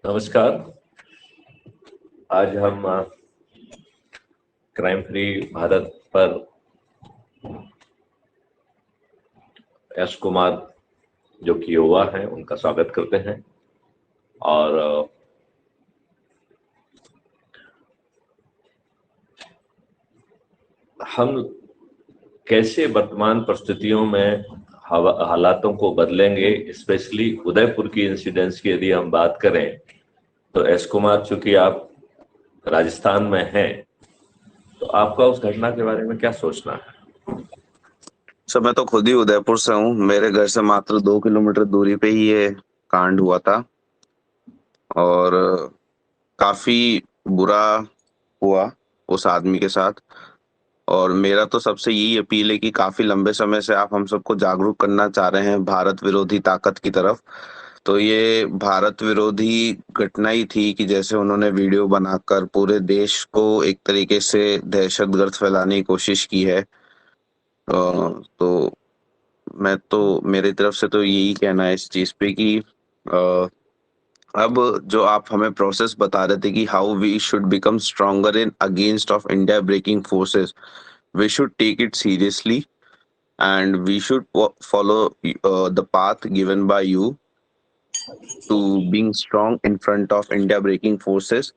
नमस्कार। आज हम क्राइम फ्री भारत पर यश कुमार जो कि युवा हैं उनका स्वागत करते हैं और हम कैसे वर्तमान परिस्थितियों में हालातों को बदलेंगे, स्पेशली उदयपुर की इंसिडेंट्स की यदि हम बात करें तो यश कुमार, चूंकि आप राजस्थान में हैं, तो आपका उस घटना के बारे में क्या सोचना है? सर, मैं तो खुद ही उदयपुर से हूँ। मेरे घर से मात्र 2 किलोमीटर दूरी पे ही ये कांड हुआ था और काफी बुरा हुआ उस आदमी के साथ। और मेरा तो सबसे यही अपील है कि काफी लंबे समय से आप हम सबको जागरूक करना चाह रहे हैं भारत विरोधी ताकत की तरफ। तो ये भारत विरोधी घटना ही थी कि जैसे उन्होंने वीडियो बनाकर पूरे देश को एक तरीके से दहशतगर्द फैलाने की कोशिश की है। तो मैं तो मेरी तरफ से तो यही कहना है इस चीज पे कि अब जो आप हमें प्रोसेस बता रहे थे कि how we should become stronger in against of India breaking forces, we should take it seriously and we should follow the path given by you to being strong in front of India breaking forces,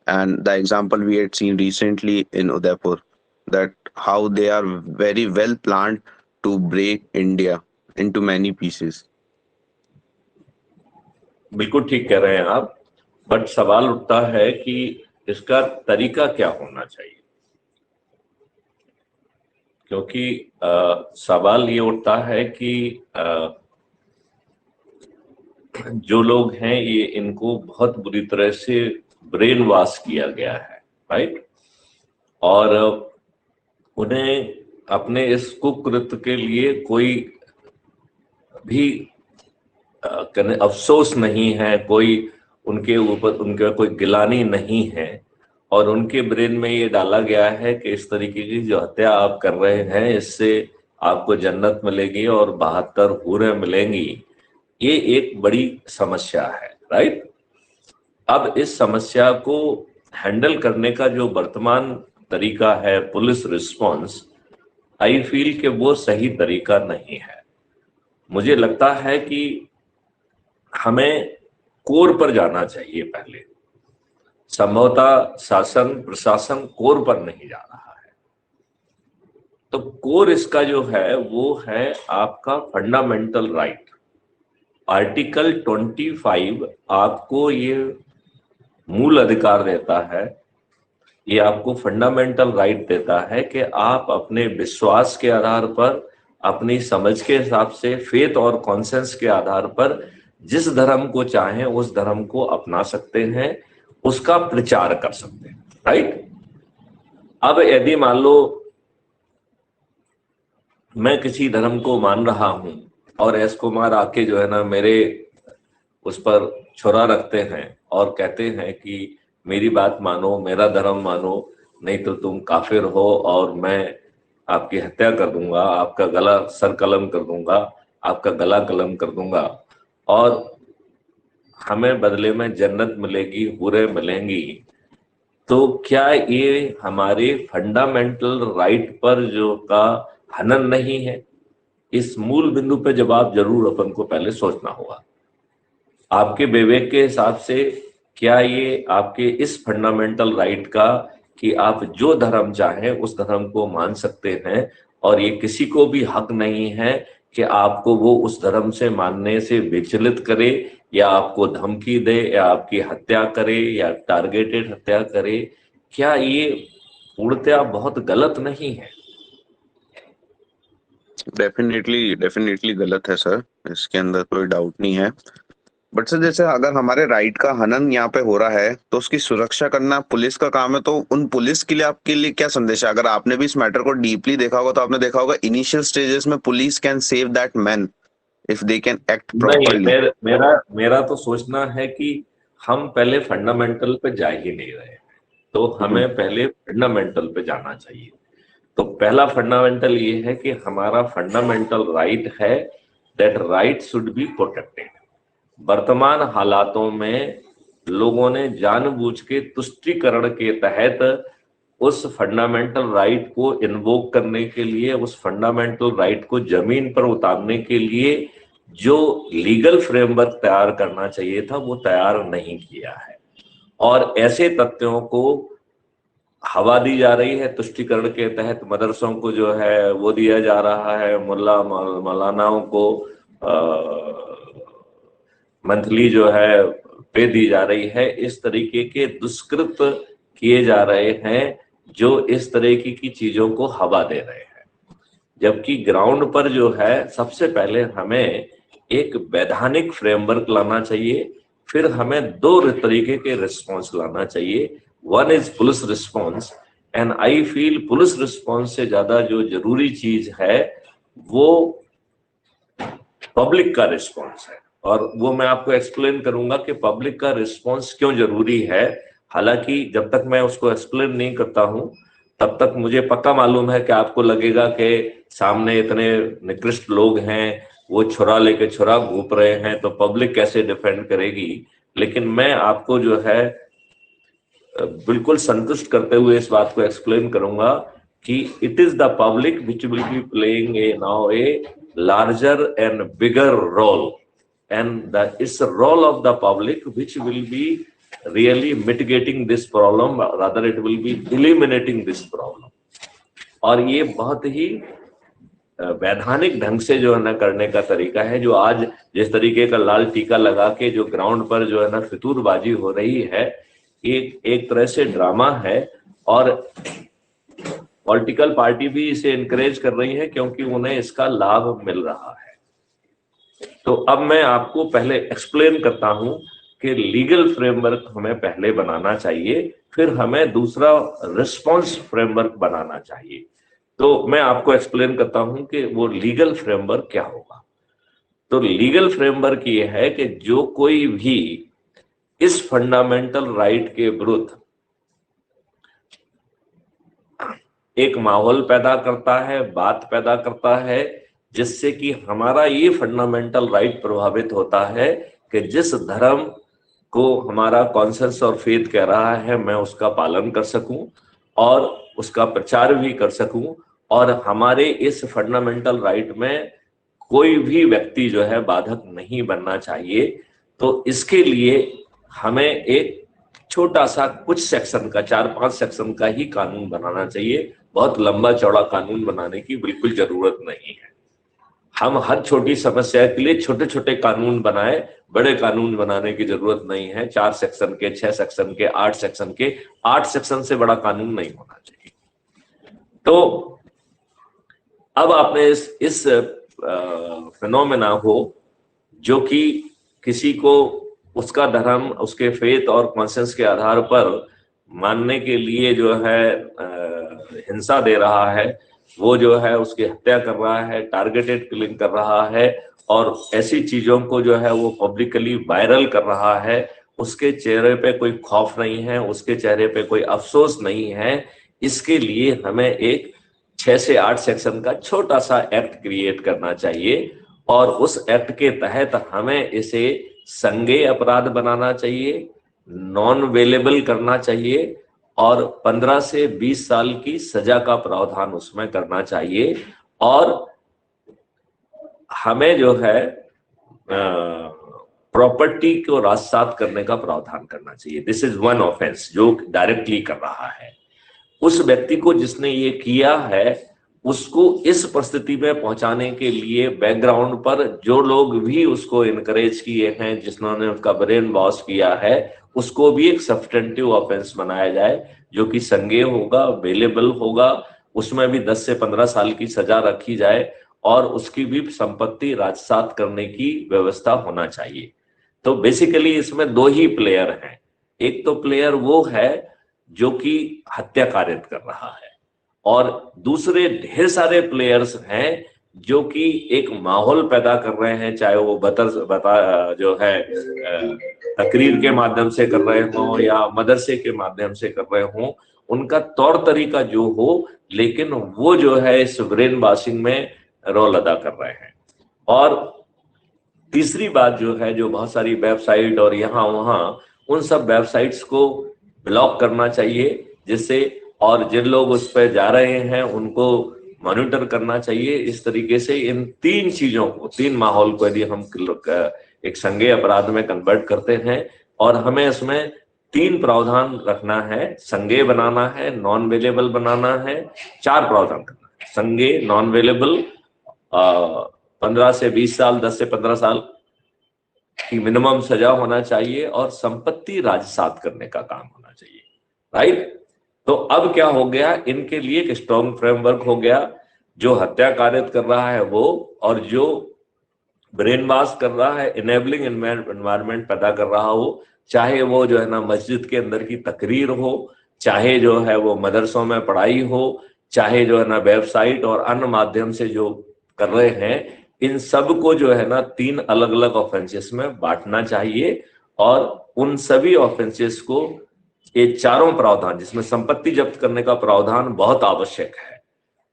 and the example we had seen recently in Udaipur, that how they are very well planned to break India into many pieces. बिल्कुल ठीक कह रहे हैं आप, but सवाल उठता है कि इसका तरीका क्या होना चाहिए, क्योंकि सवाल ये उठता है कि जो लोग हैं ये इनको बहुत बुरी तरह से ब्रेन वॉश किया गया है, राइट? और उन्हें अपने इस कुकृत्य के लिए कोई भी अफसोस नहीं है, कोई उनके ऊपर उनका कोई गिलानी नहीं है, और उनके ब्रेन में ये डाला गया है कि इस तरीके की जो हत्या आप कर रहे हैं इससे आपको जन्नत मिलेगी और 72 हूरें मिलेंगी। ये एक बड़ी समस्या है, राइट? अब इस समस्या को हैंडल करने का जो वर्तमान तरीका है पुलिस रिस्पॉन्स, आई फील कि वो सही तरीका नहीं है। मुझे लगता है कि हमें कोर पर जाना चाहिए पहले। संभवतः शासन प्रशासन कोर पर नहीं जा रहा है, तो कोर इसका जो है वो है आपका फंडामेंटल राइट। आर्टिकल 25 आपको ये मूल अधिकार देता है, ये आपको फंडामेंटल राइट देता है कि आप अपने विश्वास के आधार पर, अपनी समझ के हिसाब से, फेथ और कॉन्सेंस के आधार पर जिस धर्म को चाहें उस धर्म को अपना सकते हैं, उसका प्रचार कर सकते हैं, राइट? अब यदि मान लो मैं किसी धर्म को मान रहा हूं और यश कुमार आके जो है ना मेरे उस पर छुरा रखते हैं और कहते हैं कि मेरी बात मानो, मेरा धर्म मानो, नहीं तो तुम काफिर हो और मैं आपकी हत्या कर दूंगा, आपका गला सर कलम कर दूंगा, आपका गला कलम कर दूंगा, और हमें बदले में जन्नत मिलेगी, हूरें मिलेंगी। तो क्या ये हमारे फंडामेंटल राइट पर जो का हनन नहीं है? इस मूल बिंदु पे जवाब जरूर अपन को पहले सोचना होगा। आपके विवेक के हिसाब से क्या ये आपके इस फंडामेंटल राइट का कि आप जो धर्म चाहें उस धर्म को मान सकते हैं, और ये किसी को भी हक नहीं है कि आपको वो उस धर्म से मानने से विचलित करे, या आपको धमकी दे, या आपकी हत्या करे, या टारगेटेड हत्या करे? क्या ये पूर्णतया बहुत गलत नहीं है? डेफिनेटली गलत है सर, इसके अंदर कोई डाउट नहीं है। बट सर, जैसे अगर हमारे राइट का हनन यहाँ पे हो रहा है तो उसकी सुरक्षा करना पुलिस का काम है। तो उन पुलिस के लिए आपके लिए क्या संदेश है? अगर आपने भी इस मैटर को डीपली देखा होगा तो आपने देखा होगा इनिशियल स्टेजेस में police can save that man if they can act नहीं, प्रॉपर्ली। मेरा तो सोचना है कि हम पहले फंडामेंटल पे जा ही नहीं रहे हैं, तो हमें पहले फंडामेंटल पे जाना चाहिए। तो पहला फंडामेंटल ये है कि हमारा फंडामेंटल राइट है, that right should be protected. वर्तमान हालातों में लोगों ने जानबूझ के तुष्टीकरण के तहत उस फंडामेंटल राइट को इन्वोक करने के लिए, उस फंडामेंटल राइट को जमीन पर उतारने के लिए जो लीगल फ्रेमवर्क तैयार करना चाहिए था वो तैयार नहीं किया है। और ऐसे तथ्यों को हवा दी जा रही है। तुष्टीकरण के तहत मदरसों को जो है वो दिया जा रहा है, मुल्ला मौलानाओं को मंथली जो है पे दी जा रही है। इस तरीके के दुष्कृत्य किए जा रहे हैं जो इस तरीके की चीजों को हवा दे रहे हैं, जबकि ग्राउंड पर जो है सबसे पहले हमें एक वैधानिक फ्रेमवर्क लाना चाहिए, फिर हमें दो तरीके के रिस्पॉन्स लाना चाहिए। One is police response, and I feel police response से ज्यादा जो जरूरी चीज है वो पब्लिक का रिस्पॉन्स है। और वो मैं आपको एक्सप्लेन करूंगा कि पब्लिक का रिस्पॉन्स क्यों जरूरी है। हालांकि जब तक मैं उसको एक्सप्लेन नहीं करता हूं तब तक मुझे पक्का मालूम है कि आपको लगेगा कि सामने इतने निकृष्ट लोग हैं, वो छुरा लेके छुरा घूप रहे हैं, तो पब्लिक कैसे डिफेंड करेगी। लेकिन मैं आपको जो है बिल्कुल संतुष्ट करते हुए इस बात को एक्सप्लेन करूंगा कि it is the public which will be playing a larger and bigger role, and it's the role of the public which will be really mitigating this problem, rather it will be eliminating this problem। और ये बहुत ही वैधानिक ढंग से जो है ना करने का तरीका है। जो आज जिस तरीके का लाल टीका लगा के जो ग्राउंड पर जो है ना फितूरबाजी हो रही है, एक तरह से ड्रामा है, और पॉलिटिकल पार्टी भी इसे इनकरेज कर रही है क्योंकि उन्हें इसका लाभ मिल रहा है। तो अब मैं आपको पहले एक्सप्लेन करता हूं कि लीगल फ्रेमवर्क हमें पहले बनाना चाहिए, फिर हमें दूसरा रिस्पॉन्स फ्रेमवर्क बनाना चाहिए। तो मैं आपको एक्सप्लेन करता हूं कि वो लीगल फ्रेमवर्क क्या होगा। तो लीगल फ्रेमवर्क ये है कि जो कोई भी इस फंडामेंटल राइट के विरुद्ध एक माहौल पैदा करता है, बात पैदा करता है, जिससे कि हमारा ये फंडामेंटल राइट प्रभावित होता है कि जिस धर्म को हमारा कॉन्सेंस और फेथ कह रहा है मैं उसका पालन कर सकूं और उसका प्रचार भी कर सकूं, और हमारे इस फंडामेंटल राइट में कोई भी व्यक्ति जो है बाधक नहीं बनना चाहिए। तो इसके लिए हमें एक छोटा सा कुछ सेक्शन का, 4-5 सेक्शन का ही कानून बनाना चाहिए। बहुत लंबा चौड़ा कानून बनाने की बिल्कुल जरूरत नहीं है। हम हर छोटी समस्या के लिए छोटे छोटे कानून बनाए, बड़े कानून बनाने की जरूरत नहीं है। 4 सेक्शन के, 6 सेक्शन के, 8 सेक्शन के, 8 सेक्शन से बड़ा कानून नहीं होना चाहिए। तो अब आपने इस फिनोमेना को, जो कि किसी को उसका धर्म, उसके फेथ और कॉन्सेंस के आधार पर मानने के लिए जो है हिंसा दे रहा है, वो जो है उसकी हत्या कर रहा है, टारगेटेड किलिंग कर रहा है, और ऐसी चीजों को जो है वो पब्लिकली वायरल कर रहा है, उसके चेहरे पे कोई खौफ नहीं है, उसके चेहरे पे कोई अफसोस नहीं है। इसके लिए हमें एक 6 से 8 सेक्शन का छोटा सा एक्ट क्रिएट करना चाहिए, और उस एक्ट के तहत हमें इसे संज्ञेय अपराध बनाना चाहिए, नॉन अवेलेबल करना चाहिए, और 15 से 20 साल की सजा का प्रावधान उसमें करना चाहिए। और हमें जो है प्रॉपर्टी को राजसात करने का प्रावधान करना चाहिए। दिस इज वन ऑफेंस जो डायरेक्टली कर रहा है। उस व्यक्ति को जिसने ये किया है उसको इस परिस्थिति में पहुंचाने के लिए बैकग्राउंड पर जो लोग भी उसको इनकरेज किए हैं, जिन्होंने उसका ब्रेन वॉश किया है, उसको भी एक सब्सटेंटिव ऑफेंस बनाया जाए जो कि संज्ञेय होगा, अवेलेबल होगा, उसमें भी 10 से 15 साल की सजा रखी जाए, और उसकी भी संपत्ति राजसात करने की व्यवस्था होना चाहिए। तो बेसिकली इसमें 2 ही प्लेयर हैं। एक तो प्लेयर वो है जो कि हत्या कारित कर रहा है, और दूसरे ढेर सारे प्लेयर्स हैं जो कि एक माहौल पैदा कर रहे हैं, चाहे वो जो है तकरीर के माध्यम से कर रहे हों या मदरसे के माध्यम से कर रहे हों, उनका तौर तरीका जो हो, लेकिन वो जो है इस ब्रेन वॉशिंग में रोल अदा कर रहे हैं। और तीसरी बात जो है, जो बहुत सारी वेबसाइट और यहाँ वहाँ उन सब वेबसाइट्स को ब्लॉक करना चाहिए, जिससे और जिन लोग उस पर जा रहे हैं उनको मॉनिटर करना चाहिए। इस तरीके से इन तीन चीजों को, तीन माहौल को यदि हम एक संज्ञेय अपराध में कन्वर्ट करते हैं, और हमें इसमें तीन प्रावधान रखना है, संज्ञेय बनाना है, नॉन वेलेबल बनाना है, चार प्रावधान करना है, संज्ञेय, नॉन वेलेबल, 15 से 20 साल, 10 से 15 साल की मिनिमम सजा होना चाहिए, और संपत्ति राजसात करने का काम होना चाहिए, राइट। तो अब क्या हो गया, इनके लिए एक स्ट्रॉन्ग फ्रेमवर्क हो गया। जो हत्या कारित कर रहा है वो, और जो ब्रेन वॉश कर रहा है, इनेबलिंग एनवायरनमेंट पैदा कर रहा हो, चाहे वो जो है ना मस्जिद के अंदर की तकरीर हो, चाहे जो है वो मदरसों में पढ़ाई हो, चाहे जो है ना वेबसाइट और अन्य माध्यम से जो कर रहे हैं, इन सब को जो है ना तीन अलग अलग ऑफेंसेस में बांटना चाहिए। और उन सभी ऑफेंसेस को, ये चारों प्रावधान, जिसमें संपत्ति जब्त करने का प्रावधान बहुत आवश्यक है,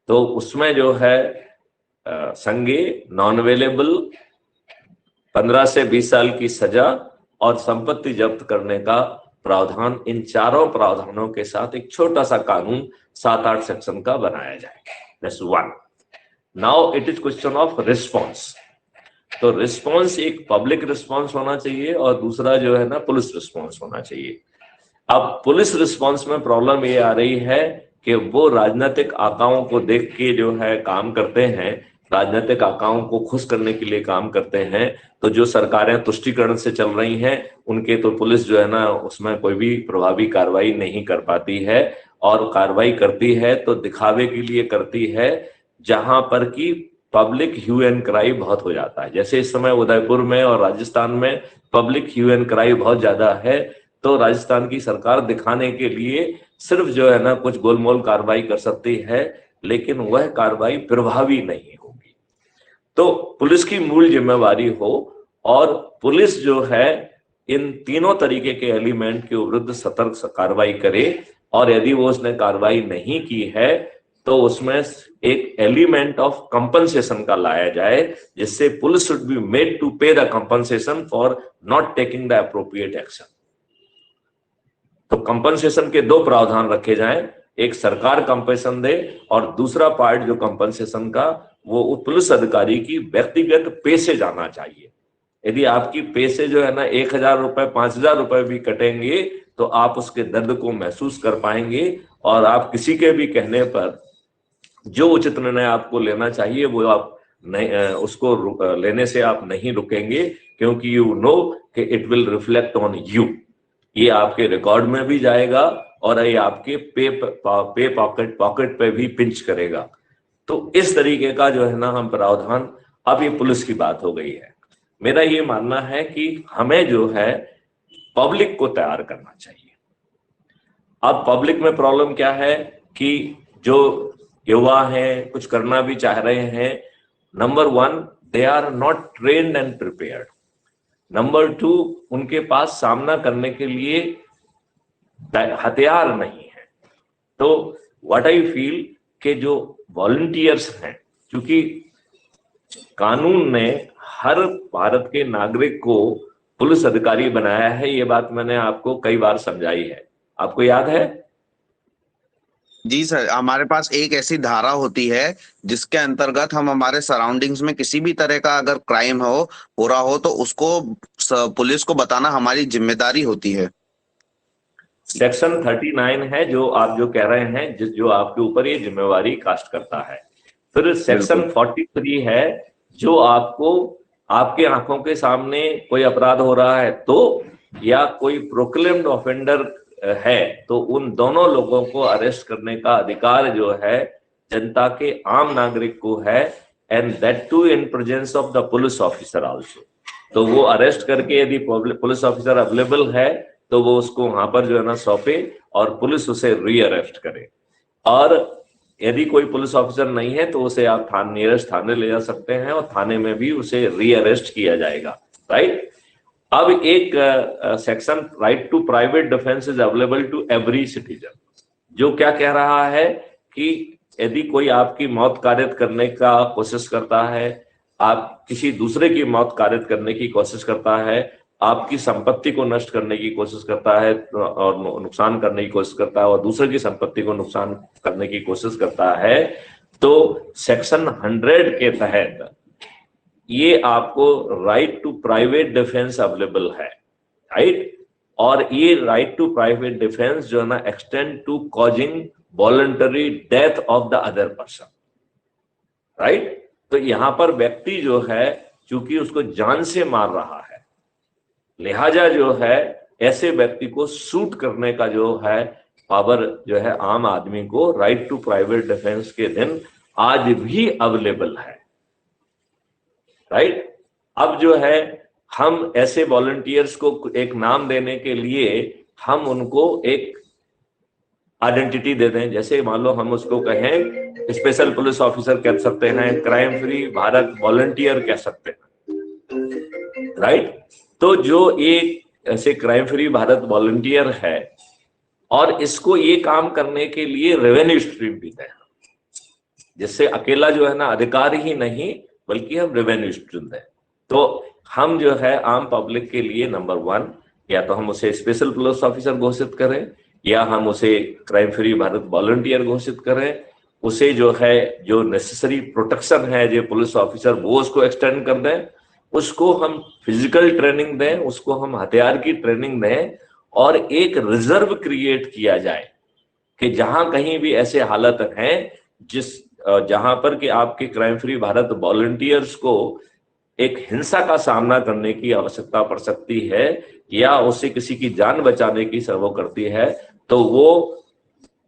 तो उसमें जो है संज्ञेय, नॉन अवेलेबल, 15 से 20 साल की सजा और संपत्ति जब्त करने का प्रावधान, इन चारों प्रावधानों के साथ एक छोटा सा कानून 7-8 सेक्शन का बनाया जाएगा। That's one. Now it is question of response. तो रिस्पॉन्स एक पब्लिक रिस्पॉन्स होना चाहिए, और दूसरा जो है ना पुलिस रिस्पॉन्स होना चाहिए। अब पुलिस रिस्पॉन्स में प्रॉब्लम ये आ रही है कि वो राजनीतिक आकाओं को देख के जो है काम करते हैं, राजनीतिक आकाओं को खुश करने के लिए काम करते हैं। तो जो सरकारें तुष्टीकरण से चल रही हैं, उनके तो पुलिस जो है ना उसमें कोई भी प्रभावी कार्रवाई नहीं कर पाती है, और कार्रवाई करती है तो दिखावे के लिए करती है, जहां पर कि पब्लिक ह्यू एंड क्राई बहुत हो जाता है। जैसे इस समय उदयपुर में और राजस्थान में पब्लिक ह्यू एंड क्राई बहुत ज्यादा है, तो राजस्थान की सरकार दिखाने के लिए सिर्फ जो है ना कुछ गोलमोल कार्रवाई कर सकती है, लेकिन वह कार्रवाई प्रभावी नहीं होगी। तो पुलिस की मूल जिम्मेवारी हो, और पुलिस जो है इन तीनों तरीके के एलिमेंट के विरुद्ध सतर्क कार्रवाई करे, और यदि वो उसने कार्रवाई नहीं की है तो उसमें एक एलिमेंट ऑफ कंपनसेशन का लाया जाए, जिससे police should be made to pay the compensation for not taking the appropriate action. तो कंपनसेशन के दो प्रावधान रखे जाएं, एक सरकार कंपनसेशन दे, और दूसरा पार्ट जो कंपनसेशन का, वो पुलिस अधिकारी की व्यक्तिगत पे से जाना चाहिए। यदि आपकी पे से जो है ना 1,000 रुपए, 5,000 रुपए भी कटेंगे, तो आप उसके दर्द को महसूस कर पाएंगे, और आप किसी के भी कहने पर जो उचित निर्णय आपको लेना चाहिए वो आप नहीं, उसको लेने से आप नहीं रुकेंगे, क्योंकि यू नो कि it will reflect on you. ये आपके रिकॉर्ड में भी जाएगा, और ये आपके पे पॉकेट पे भी पिंच करेगा। तो इस तरीके का जो है ना हम प्रावधान, अब ये पुलिस की बात हो गई है। मेरा ये मानना है कि हमें जो है पब्लिक को तैयार करना चाहिए। अब पब्लिक में प्रॉब्लम क्या है कि जो युवा हैं, कुछ करना भी चाह रहे हैं, number 1 they are not trained and prepared. Number 2 उनके पास सामना करने के लिए हथियार नहीं है। तो व्हाट आई फील कि जो वॉलंटियर्स हैं, क्योंकि कानून ने हर भारत के नागरिक को पुलिस अधिकारी बनाया है, ये बात मैंने आपको कई बार समझाई है, आपको याद है? जी सर, हमारे पास एक ऐसी धारा होती है जिसके अंतर्गत हम हमारे सराउंडिंग्स में किसी भी तरह का अगर क्राइम हो रहा हो तो उसको पुलिस को बताना हमारी जिम्मेदारी होती है। सेक्शन 39 है जो आप जो कह रहे हैं, जो आपके ऊपर ये जिम्मेवारी कास्ट करता है। फिर सेक्शन 43 है जो आपको, आपके आंखों के सामने कोई अपराध हो रहा है तो, या कोई प्रोक्लेम्ड ऑफेंडर है तो, उन दोनों लोगों को अरेस्ट करने का अधिकार जो है जनता के आम नागरिक को है, and that too in presence of the police officer also. तो वो अरेस्ट करके यदि पुलिस ऑफिसर अवेलेबल है तो वो उसको वहां पर जो है ना सौंपे, और पुलिस उसे री अरेस्ट करे। और यदि कोई पुलिस ऑफिसर नहीं है तो उसे आप नियरेस्ट थाने ले जा सकते हैं, और थाने में भी उसे री अरेस्ट किया जाएगा, राइट। अब एक section right to private defence is available to every citizen, जो क्या कह रहा है कि यदि कोई आपकी मौत कारित करने का कोशिश करता है, आप किसी दूसरे की मौत कारित करने की कोशिश करता है, आपकी संपत्ति को नष्ट करने की कोशिश करता है और नुकसान करने की कोशिश करता है और दूसरे की संपत्ति को नुकसान करने की कोशिश करता है, तो सेक्शन 100 के तहत ये आपको right to private defence available है, राइट। और ये राइट टू प्राइवेट डिफेंस जो है ना extend to causing voluntary death of the other person, right. तो यहां पर व्यक्ति जो है चूंकि उसको जान से मार रहा है, लिहाजा जो है ऐसे व्यक्ति को सूट करने का जो है पावर जो है आम आदमी को राइट टू प्राइवेट डिफेंस के दिन आज भी अवेलेबल है, राइट। अब जो है हम ऐसे वॉलंटियर्स को एक नाम देने के लिए हम उनको एक आइडेंटिटी दे दें। जैसे मान लो हम उसको कहें स्पेशल पुलिस ऑफिसर कह सकते हैं, क्राइम फ्री भारत वॉलंटियर कह सकते हैं, राइट। तो जो एक ऐसे क्राइम फ्री भारत वॉलंटियर है और इसको ये काम करने के लिए रेवेन्यू स्ट्रीम भी दें, जिससे अकेला जो है ना अधिकार ही नहीं बल्कि हम रेवेन्यू स्ट्रीम दें। तो हम जो है आम पब्लिक के लिए नंबर 1 या तो हम उसे स्पेशल पुलिस ऑफिसर घोषित करें या हम उसे क्राइम फ्री भारत वॉलंटियर घोषित करें। उसे जो है जो नेसेसरी प्रोटेक्शन है जो पुलिस ऑफिसर वो उसको एक्सटेंड कर दें, उसको हम फिजिकल ट्रेनिंग दें, उसको हम हथियार की ट्रेनिंग दें और एक रिजर्व क्रिएट किया जाए कि जहां कहीं भी ऐसे हालत हैं जहां पर कि आपके क्राइम फ्री भारत वॉलंटियर्स को एक हिंसा का सामना करने की आवश्यकता पड़ सकती है या उसे किसी की जान बचाने की सर्वो करती है, तो वो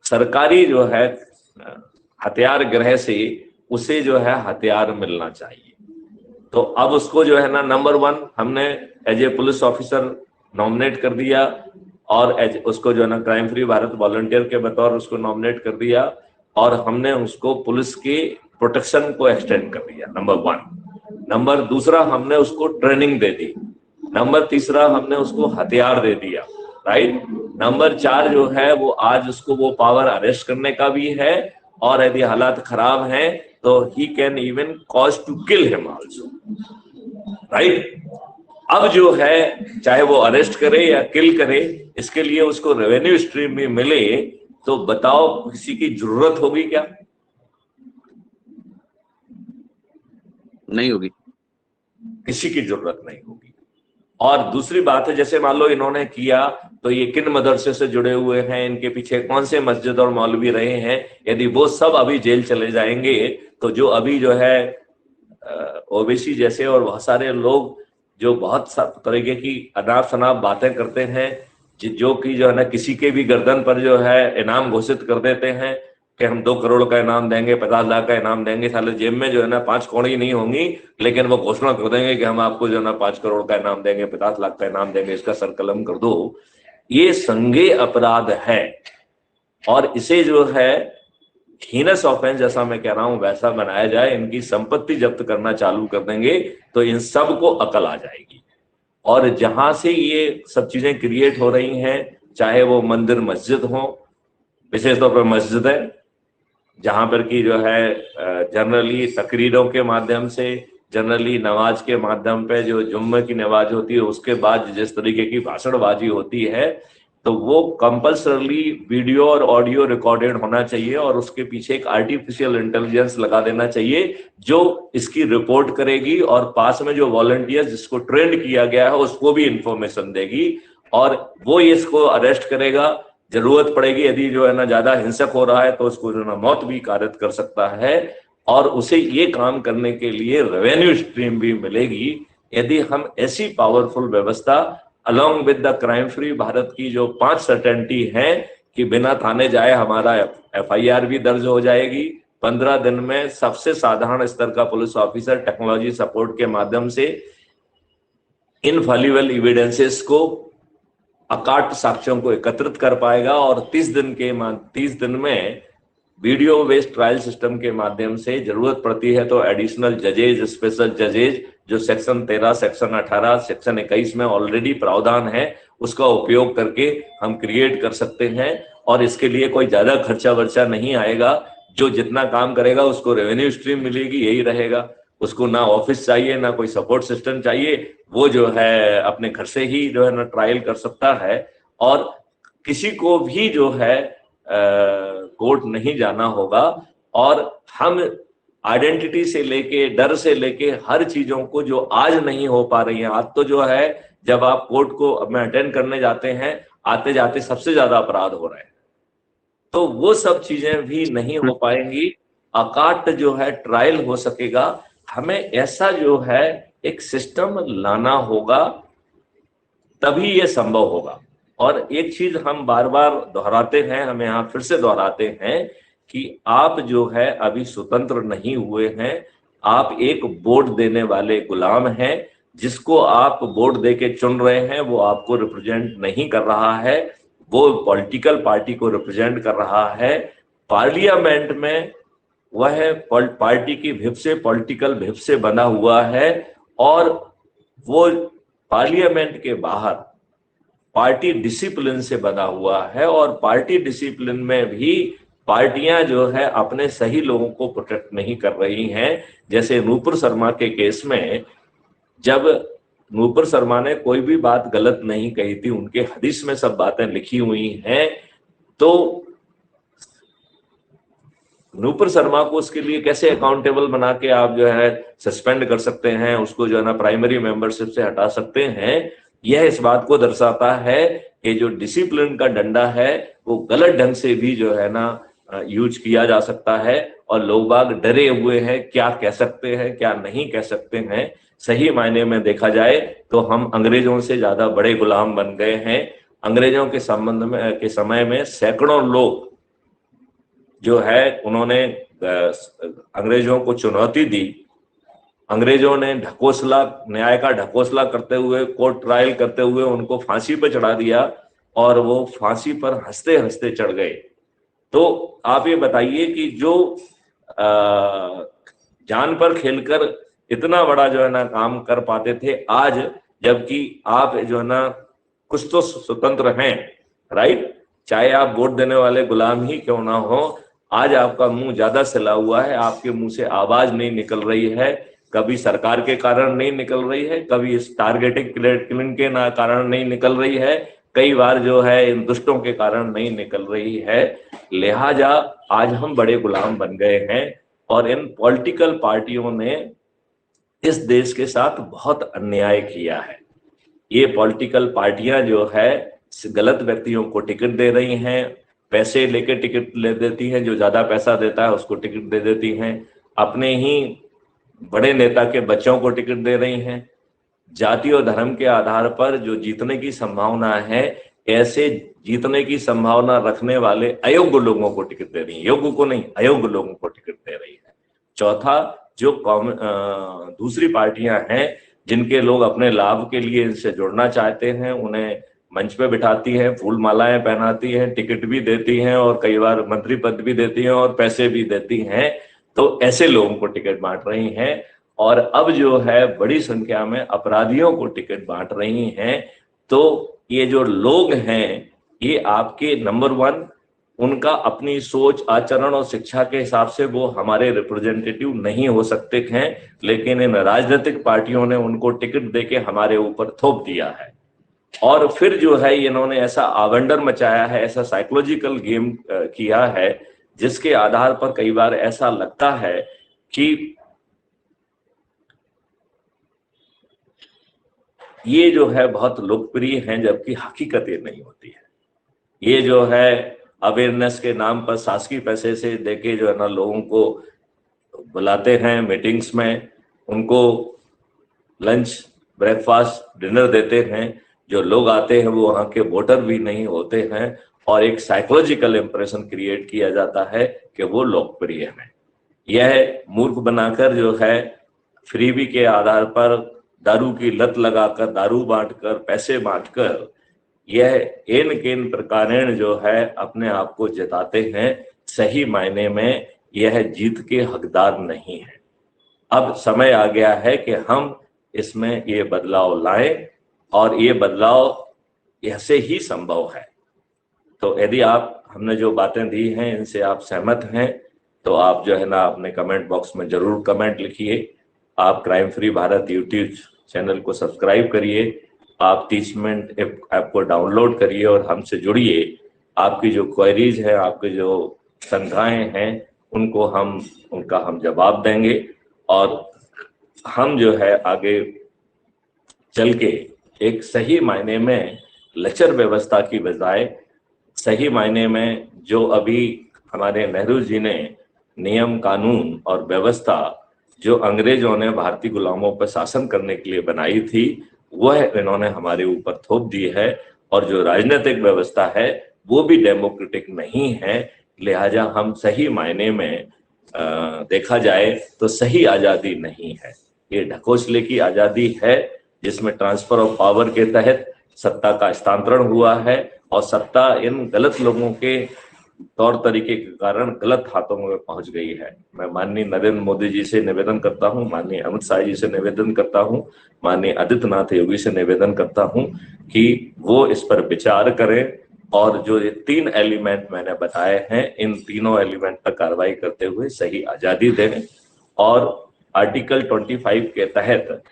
सरकारी जो है हथियार गृह से उसे जो है हथियार मिलना चाहिए। तो अब उसको जो है ना नंबर 1 हमने as a police officer nominate कर दिया और उसको जो है ना क्राइम फ्री भारत वॉलंटियर के बतौर उसको नॉमिनेट कर दिया और हमने उसको पुलिस के प्रोटेक्शन को एक्सटेंड कर दिया, नंबर 1। नंबर 2 हमने उसको ट्रेनिंग दे दी। नंबर 3 हमने उसको हथियार दे दिया, राइट। नंबर 4 जो है वो आज उसको वो पावर अरेस्ट करने का भी है और यदि हालात खराब हैं तो he can even cause to kill him also, right. अब जो है चाहे वो अरेस्ट करे या किल करे, इसके लिए उसको रेवेन्यू स्ट्रीम भी मिले, तो बताओ किसी की जरूरत होगी क्या? नहीं होगी, किसी की जरूरत नहीं होगी। और दूसरी बात है, जैसे मान लो इन्होंने किया तो ये किन मदरसे से जुड़े हुए हैं, इनके पीछे कौन से मस्जिद और मौलवी रहे हैं, यदि वो सब अभी जेल चले जाएंगे तो जो अभी जो है ओबीसी जैसे और बहुत सारे लोग जो बहुत तरीके की अनाप शनाप बातें करते हैं, जो कि जो है ना किसी के भी गर्दन पर जो है इनाम घोषित कर देते हैं कि हम 2 करोड़ का इनाम देंगे, 50 लाख का इनाम देंगे, साले जेब में जो है ना 5 कौड़ी नहीं होंगी, लेकिन वो घोषणा कर देंगे कि हम आपको जो है ना 5 करोड़ का इनाम देंगे, 50 लाख का इनाम देंगे, इसका सर कलम कर दो। ये संज्ञेय अपराध है और इसे जो है हीनस ऑफेंस जैसा मैं कह रहा हूं वैसा बनाया जाए, इनकी संपत्ति जब्त करना चालू कर देंगे तो इन सबको अकल आ जाएगी। और जहां से ये सब चीजें क्रिएट हो रही हैं, चाहे वो मंदिर मस्जिद हो, विशेष तौर पर मस्जिद है जहां पर की जो है जनरली तकरीरों के माध्यम से, जनरली नमाज के माध्यम पे जो जुम्मे की नमाज होती है उसके बाद जिस तरीके की भाषणबाजी होती है, तो वो कंपल्सरली वीडियो और ऑडियो रिकॉर्डेड होना चाहिए और उसके पीछे एक आर्टिफिशियल इंटेलिजेंस लगा देना चाहिए जो इसकी रिपोर्ट करेगी और पास में जो वॉलंटियर्स जिसको ट्रेंड किया गया है उसको भी इंफॉर्मेशन देगी और वो इसको अरेस्ट करेगा। जरूरत पड़ेगी यदि जो है ना ज्यादा हिंसक हो रहा है तो उसको जो है ना मौत भी कारित कर सकता है और उसे ये काम करने के लिए रेवेन्यू स्ट्रीम भी मिलेगी यदि हम ऐसी पावरफुल व्यवस्था along with the crime free Bharat की जो 5 सर्टेनिटी हैं कि बिना थाने जाए हमारा FIR भी दर्ज हो जाएगी, 15 दिन में सबसे साधारण स्तर का पुलिस ऑफिसर टेक्नोलॉजी सपोर्ट के माध्यम से इनफॉलिबल एविडेंसेस को, अकाट साक्ष्यों को एकत्रित कर पाएगा और 30 दिन में वीडियो बेस्ड ट्रायल सिस्टम के माध्यम से जरूरत पड़ती है तो एडिशनल जजेज, स्पेशल जजेज जो सेक्शन 13, सेक्शन 18, सेक्शन 21 में ऑलरेडी प्रावधान है उसका उपयोग करके हम क्रिएट कर सकते हैं और इसके लिए कोई ज्यादा खर्चा वर्चा नहीं आएगा। जो जितना काम करेगा उसको रेवेन्यू स्ट्रीम मिलेगी, यही रहेगा। उसको ना ऑफिस चाहिए, ना कोई सपोर्ट सिस्टम चाहिए, वो जो है अपने घर से ही जो है ना ट्रायल कर सकता है, और किसी को भी जो है कोर्ट नहीं जाना होगा। और हम आइडेंटिटी से लेके, डर से लेके, हर चीजों को जो आज नहीं हो पा रही है, आज तो जो है जब आप कोर्ट को में अटेंड करने जाते हैं, आते जाते सबसे ज्यादा अपराध हो रहे हैं, तो वो सब चीजें भी नहीं हो पाएंगी। अकाट जो है ट्रायल हो सकेगा। हमें ऐसा जो है एक सिस्टम लाना होगा, तभी ये संभव होगा। और एक चीज हम बार बार दोहराते हैं, हम यहाँ फिर से दोहराते हैं कि आप जो है अभी स्वतंत्र नहीं हुए हैं, आप एक वोट देने वाले गुलाम हैं। जिसको आप वोट देके चुन रहे हैं वो आपको रिप्रेजेंट नहीं कर रहा है, वो पॉलिटिकल पार्टी को रिप्रेजेंट कर रहा है। पार्लियामेंट में वह पार्टी की भिप से, पॉलिटिकल भिप से बना हुआ है, और वो पार्लियामेंट के बाहर पार्टी डिसिप्लिन से बना हुआ है। और पार्टी डिसिप्लिन में भी पार्टियां जो है अपने सही लोगों को प्रोटेक्ट नहीं कर रही हैं। जैसे नूपुर शर्मा के केस में, जब नूपुर शर्मा ने कोई भी बात गलत नहीं कही थी, उनके हदीस में सब बातें लिखी हुई हैं, तो नूपुर शर्मा को उसके लिए कैसे अकाउंटेबल बना के आप जो है सस्पेंड कर सकते हैं, उसको जो है ना प्राइमरी मेंबरशिप से हटा सकते हैं। यह इस बात को दर्शाता है कि जो डिसिप्लिन का डंडा है वो गलत ढंग से भी जो है ना यूज किया जा सकता है, और लोग बाग डरे हुए हैं क्या कह सकते हैं क्या नहीं कह सकते हैं। सही मायने में देखा जाए तो हम अंग्रेजों से ज्यादा बड़े गुलाम बन गए हैं। अंग्रेजों के संबंध में के समय में सैकड़ों लोग जो है उन्होंने अंग्रेजों को चुनौती दी। अंग्रेजों ने ढकोसला, न्याय का ढकोसला करते हुए, कोर्ट ट्रायल करते हुए उनको फांसी पर चढ़ा दिया, और वो फांसी पर हंसते हंसते चढ़ गए। तो आप ये बताइए कि जो जान पर खेलकर इतना बड़ा जो है ना काम कर पाते थे, आज जबकि आप जो है ना कुछ तो स्वतंत्र हैं, राइट, चाहे आप वोट देने वाले गुलाम ही क्यों ना हो, आज आपका मुंह ज्यादा सिला हुआ है, आपके मुंह से आवाज नहीं निकल रही है। कभी सरकार के कारण नहीं निकल रही है, कभी इस टारगेटिंग किलिंग के कारण नहीं निकल रही है, कई बार जो है इन दुष्टों के कारण नहीं निकल रही है। लिहाजा आज हम बड़े गुलाम बन गए हैं, और इन पॉलिटिकल पार्टियों ने इस देश के साथ बहुत अन्याय किया है। ये पॉलिटिकल पार्टियां जो है गलत व्यक्तियों को टिकट दे रही हैं, पैसे लेके टिकट ले देती हैं, जो ज्यादा पैसा देता है उसको टिकट दे देती हैं, अपने ही बड़े नेता के बच्चों को टिकट दे रही हैं। जाति और धर्म के आधार पर जो जीतने की संभावना है, ऐसे जीतने की संभावना रखने वाले अयोग्य लोगों को टिकट दे रही है, योग्य को नहीं, अयोग्य लोगों को टिकट दे रही है। चौथा, जो दूसरी पार्टियां हैं जिनके लोग अपने लाभ के लिए इनसे जुड़ना चाहते हैं, उन्हें मंच पे बिठाती हैं, फूल मालाएं पहनाती हैं, टिकट भी देती हैं, और कई बार मंत्री पद भी देती हैं और पैसे भी देती हैं। तो ऐसे लोगों को टिकट बांट रही हैं, और अब जो है बड़ी संख्या में अपराधियों को टिकट बांट रही हैं। तो ये जो लोग हैं, ये आपके नंबर 1, उनका अपनी सोच, आचरण और शिक्षा के हिसाब से वो हमारे रिप्रेजेंटेटिव नहीं हो सकते हैं, लेकिन इन राजनीतिक पार्टियों ने उनको टिकट देके हमारे ऊपर थोप दिया है। और फिर जो है इन्होंने ऐसा आवंडर मचाया है, ऐसा साइकोलॉजिकल गेम किया है, जिसके आधार पर कई बार ऐसा लगता है कि ये जो है बहुत लोकप्रिय हैं, जबकि हकीकत ये नहीं होती है। ये जो है अवेयरनेस के नाम पर शासकीय पैसे से देके जो है ना लोगों को बुलाते हैं मीटिंग्स में, उनको लंच, ब्रेकफास्ट, डिनर देते हैं। जो लोग आते हैं वो वहाँ के वोटर भी नहीं होते हैं, और एक साइकोलॉजिकल इंप्रेशन क्रिएट किया जाता है कि वो लोकप्रिय हैं। यह मूर्ख बनाकर जो है फ्रीबी के आधार पर दारू की लत लगाकर, दारू बांटकर, पैसे बांटकर, यह केन प्रकारेण जो है अपने आप को जिताते हैं। सही मायने में यह जीत के हकदार नहीं है। अब समय आ गया है कि हम इसमें ये बदलाव लाएं, और ये बदलाव ऐसे ही संभव है। तो यदि आप हमने जो बातें दी हैं इनसे आप सहमत हैं, तो आप जो है ना अपने कमेंट बॉक्स में जरूर कमेंट लिखिए। आप crime free Bharat YouTube channel को सब्सक्राइब करिए, आप 30 मिनट ऐप को डाउनलोड करिए और हमसे जुड़िए। आपकी जो क्वेरीज है, आपके जो शंकाएं हैं, उनका हम जवाब देंगे और हम जो है आगे चल के एक सही मायने में लचर व्यवस्था की बजाय सही मायने में जो अभी हमारे नेहरू जी ने नियम कानून और व्यवस्था जो अंग्रेजों ने भारतीय गुलामों पर शासन करने के लिए बनाई थी, वह इन्होंने हमारे ऊपर थोप दी है। और जो राजनीतिक व्यवस्था है वो भी डेमोक्रेटिक नहीं है। लिहाजा हम सही मायने में देखा जाए तो सही आजादी नहीं है, ये ढकोसले की आजादी है, जिसमें ट्रांसफर ऑफ पावर के तहत सत्ता का हस्तांतरण हुआ है और सत्ता इन गलत लोगों के तौर तरीके के कारण गलत हाथों में पहुंच गई है। मैं माननीय नरेंद्र मोदी जी से निवेदन करता हूं, माननीय अमित शाह जी से निवेदन करता हूं, माननीय आदित्यनाथ योगी से निवेदन करता हूं कि वो इस पर विचार करें और जो ये 3 एलिमेंट मैंने बताए हैं, इन तीनों एलिमेंट पर कार्रवाई करते हुए सही आजादी दें और आर्टिकल 25 के तहत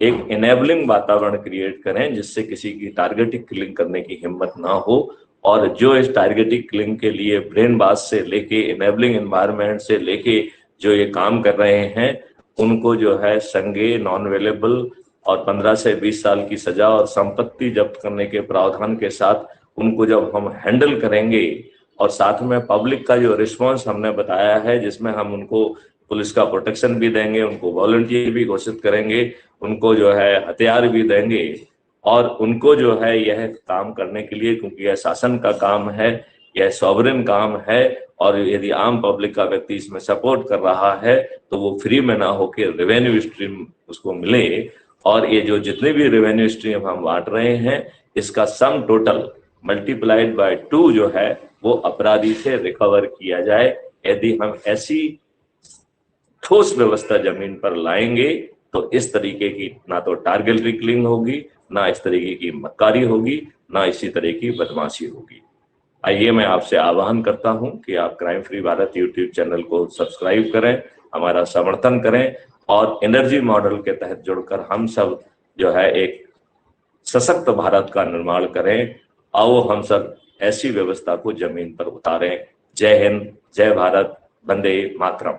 एक इनेबलिंग वातावरण क्रिएट करें जिससे किसी की टारगेटिक किलिंग करने की हिम्मत ना हो। और जो इस टारगेटिक किलिंग के लिए ब्रेन वाश से लेके इनेबलिंग एनवायरनमेंट से लेके जो ये काम कर रहे हैं, उनको जो है संज्ञेय, नॉन अवेलेबल और 15 से 20 साल की सजा और संपत्ति जब्त करने के प्रावधान के साथ उनको जब हम हैंडल करेंगे और साथ में पब्लिक का जो रिस्पॉन्स हमने बताया है, जिसमें हम उनको पुलिस का प्रोटेक्शन भी देंगे, उनको वॉलंटियर भी घोषित करेंगे, उनको जो है हथियार भी देंगे और उनको जो है यह काम करने के लिए, क्योंकि यह शासन का काम है, यह सॉवरेन काम है और यदि आम पब्लिक का व्यक्ति इसमें सपोर्ट कर रहा है तो वो फ्री में ना होकर रेवेन्यू स्ट्रीम उसको मिले। और ये जो जितने भी रेवेन्यू स्ट्रीम हम बांट रहे हैं, इसका सम टोटल मल्टीप्लाइड बाय 2 जो है वो अपराधी से रिकवर किया जाए। यदि हम ऐसी ठोस व्यवस्था जमीन पर लाएंगे तो इस तरीके की ना तो टारगेट किलिंग होगी, ना इस तरीके की मक्कारी होगी, ना इसी तरह की बदमाशी होगी। आइए मैं आपसे आह्वान करता हूं कि आप crime free Bharat YouTube channel को सब्सक्राइब करें, हमारा समर्थन करें और एनर्जी मॉडल के तहत जुड़कर हम सब जो है एक सशक्त भारत का निर्माण करें। आओ हम सब ऐसी व्यवस्था को जमीन पर उतारें। जय हिंद, जय भारत, वंदे मातरम।